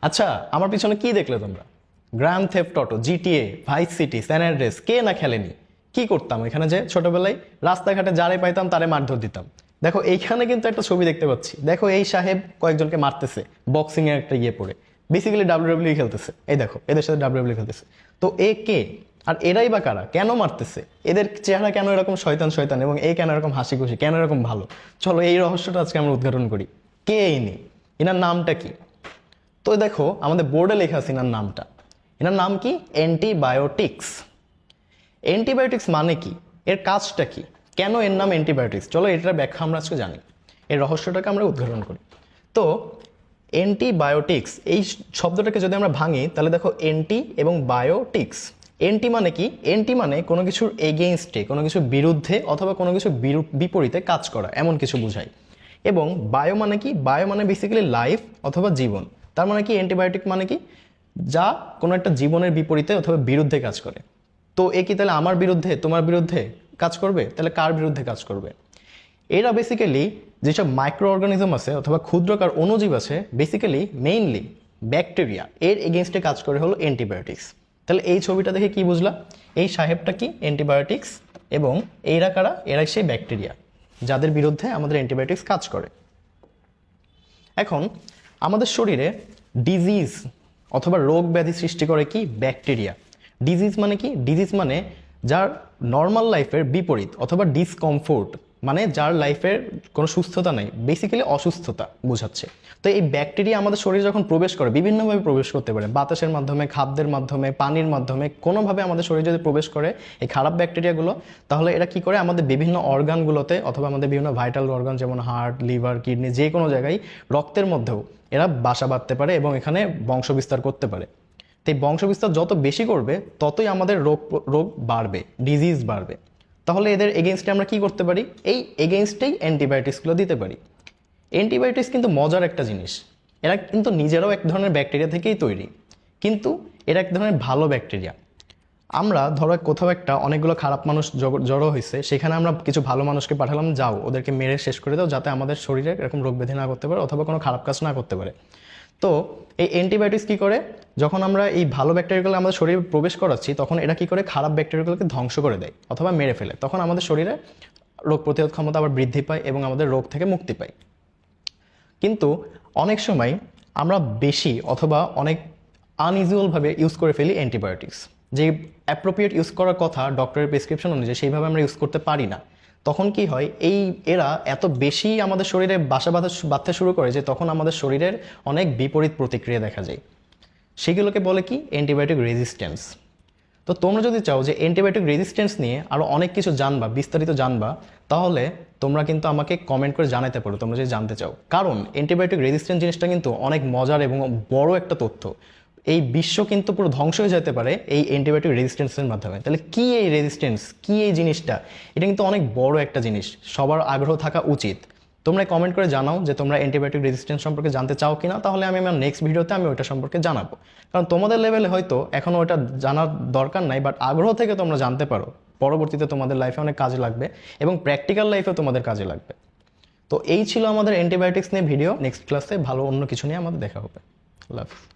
আচ্ছা, আমার পিছনে কি দেখলে তোমরা? Grand theft auto, GTA, vice city, San Andreas, কে না খেলেনি? কি করতাম এখানে যে ছোটবেলায় রাস্তাঘাটে যারে পাইতাম তারে মারধর দিতাম। দেখো এইখানে কিন্তু একটা ছবি দেখতে পাচ্ছি, দেখো এই সাহেব কয়েকজনকে মারতেছে বক্সিং এর একটা ইয়ে পড়ে, বেসিক্যালি ডাব্লিউডাব্লিউ খেলতেছে। এই দেখো এদের সাথে ডাব্লিউডাব্লিউ খেলতেছে। তো এ কে আর এরাই বা কারা, কেন মারতেছে, এদের চেহারা কেন এরকম শয়তান শয়তান এবং এই কেন এরকম হাসি খুশি, কেন এরকম ভালো? চলো এই রহস্যটা আজকে আমরা উদ্ঘাটন করি। কে ইনি, এনার নামটা কি? তো দেখো আমাদের বোর্ডে লেখা আছে এনার নামটা। এনার নাম কি? অ্যান্টিবায়োটিক্স। অ্যান্টিবায়োটিক্স মানে কি, এর কাজটা কি, কেন এর নাম অ্যান্টিবায়োটিক্স? চলো এটার ব্যাখ্যা আমরা আজকে জানি, এই রহস্যটাকে আমরা উদ্ঘাটন করি। তো অ্যান্টিবায়োটিক্স এই শব্দটাকে যদি আমরা ভাঙি তাহলে দেখো অ্যান্টি এবং বায়োটিক্স। অ্যান্টি মানে কি? অ্যান্টি মানে কোনো কিছুর এগেইনস্টে, কোনো কিছুর বিরুদ্ধে অথবা কোনো কিছুর বিপরীতে কাজ করা, এমন কিছু বোঝায়। এবং বায়ো মানে কি? বায়ো মানে বেসিক্যালি লাইফ অথবা জীবন। তার মানে কি অ্যান্টিবায়োটিক মানে কি? যা কোনো একটা জীবনের বিপরীতে অথবা বিরুদ্ধে কাজ করে। তো এ কি তাহলে আমার বিরুদ্ধে, তোমার বিরুদ্ধে কাজ করবে? তাহলে কার বিরুদ্ধে কাজ করবে? এরা বেসিক্যালি যেসব মাইক্রো অর্গানিজম আছে অথবা ক্ষুদ্রকার অণুজীব আছে, বেসিক্যালি মেইনলি ব্যাকটেরিয়া, এর এগেনস্টে কাজ করে হলো অ্যান্টিবায়োটিক্স। তাহলে এই ছবিটা দেখে কি বুঝলা? এই সাহেবটা কি? অ্যান্টিবায়োটিক্স। এবং এরা কারা? এরাই সেই ব্যাকটেরিয়া যাদের বিরুদ্ধে আমাদের অ্যান্টিবায়োটিক্স কাজ করে। এখন আমাদের শরীরে ডিজিজ অথবা রোগ ব্যাধি সৃষ্টি করে কি? ব্যাকটেরিয়া। ডিজিজ মানে কি? ডিজিজ মানে যার নর্মাল লাইফের বিপরীত অথবা ডিসকমফোর্ট, মানে যার লাইফের কোনো সুস্থতা নেই, বেসিক্যালি অসুস্থতা বোঝাচ্ছে। তো এই ব্যাকটেরিয়া আমাদের শরীরে যখন প্রবেশ করে, বিভিন্নভাবে প্রবেশ করতে পারে, বাতাসের মাধ্যমে, খাদ্যের মাধ্যমে, পানির মাধ্যমে, কোনোভাবে আমাদের শরীরে যদি প্রবেশ করে এই খারাপ ব্যাকটেরিয়াগুলো, তাহলে এরা কি করে? আমাদের বিভিন্ন অর্গানগুলোতে অথবা আমাদের বিভিন্ন ভাইটাল অর্গান যেমন হার্ট, লিভার, কিডনি, যে কোনো জায়গায়, রক্তের মধ্যেও এরা বাসা বাঁধতে পারে এবং এখানে বংশবিস্তার করতে পারে। তো এই বংশবিস্তার যত বেশি করবে ততই আমাদের রোগ রোগ বাড়বে, ডিজিজ বাড়বে। তাহলে এদের এগেনস্টে আমরা কি করতে পারি? এই এগেনস্টেই অ্যান্টিবায়োটিক্সগুলো দিতে পারি। অ্যান্টিবায়োটিক্স কিন্তু মজার একটা জিনিস, এরা কিন্তু নিজেরাও এক ধরনের ব্যাকটেরিয়া থেকেই তৈরি, কিন্তু এরা এক ধরনের ভালো ব্যাকটেরিয়া। আমরা ধরো কোথাও একটা অনেকগুলো খারাপ মানুষ জড়ো হয়েছে, সেখানে আমরা কিছু ভালো মানুষকে পাঠালাম, যাও ওদেরকে মেরে শেষ করে দাও, যাতে আমাদের শরীরে এরকম রোগ ব্যাধি না করতে পারে অথবা কোনো খারাপ কাজ না করতে পারে। তো এই অ্যান্টিবায়োটিক্স কী করে? যখন আমরা এই ভালো ব্যাকটেরিয়াগুলো আমাদের শরীরে প্রবেশ করাচ্ছি, তখন এরা কী করে? খারাপ ব্যাকটেরিয়াগুলোকে ধ্বংস করে দেয় অথবা মেরে ফেলে। তখন আমাদের শরীরে রোগ প্রতিরোধ ক্ষমতা আবার বৃদ্ধি পায় এবং আমাদের রোগ থেকে মুক্তি পাই। কিন্তু অনেক সময় আমরা বেশি অথবা অনেক আনইউজুয়ালভাবে ইউজ করে ফেলি অ্যান্টিবায়োটিক্স। যে অ্যাপ্রোপ্রিয়েট ইউজ করার কথা ডক্টরের প্রেসক্রিপশন অনুযায়ী, সেইভাবে আমরা ইউজ করতে পারি না। তখন কি হয়? এরা এত বেশি আমাদের শরীরে বাঁধতে শুরু করে যে তখন আমাদের শরীরের অনেক বিপরীত প্রতিক্রিয়া দেখা যায়। সেগুলোকে বলে কি? Antibiotic resistance. তো তোমরা যদি চাও যে অ্যান্টিবায়োটিক রেজিস্ট্যান্স নিয়ে আরও অনেক কিছু জানবা, বিস্তারিত জানবা, তাহলে তোমরা কিন্তু আমাকে কমেন্ট করে জানাতে পারো তোমরা যদি জানতে চাও। কারণ অ্যান্টিবায়োটিক রেজিস্ট্যান্স জিনিসটা কিন্তু অনেক মজার এবং বড় একটা তথ্য। এই বিশ্ব কিন্তু পুরো ধ্বংস হয়ে যেতে পারে এই অ্যান্টিবায়োটিক রেজিস্ট্যান্সের মাধ্যমে। তাহলে কি এই রেজিস্ট্যান্স, কি এই জিনিসটা? এটা কিন্তু অনেক বড় একটা জিনিস, সবার আগ্রহ থাকা উচিত। তোমরা কমেন্ট করে জানাও যে তোমরা অ্যান্টিবায়োটিক রেজিস্ট্যান্স সম্পর্কে জানতে চাও কিনা, তাহলে আমি আমার নেক্সট ভিডিওতে আমি ওইটা সম্পর্কে জানাবো। কারণ তোমাদের লেভেলে হয়তো এখনও ওইটা জানার দরকার নাই, বাট আগ্রহ থেকে তোমরা জানতে পারো, পরবর্তীতে তোমাদের লাইফে অনেক কাজে লাগবে এবং প্র্যাকটিক্যাল লাইফেও তোমাদের কাজে লাগবে। তো এই ছিল আমাদের অ্যান্টিবায়োটিক্স নিয়ে ভিডিও। নেক্সট ক্লাসে ভালো অন্য কিছু নিয়ে আমাদের দেখা হবে। আল্লাহ হাফেজ।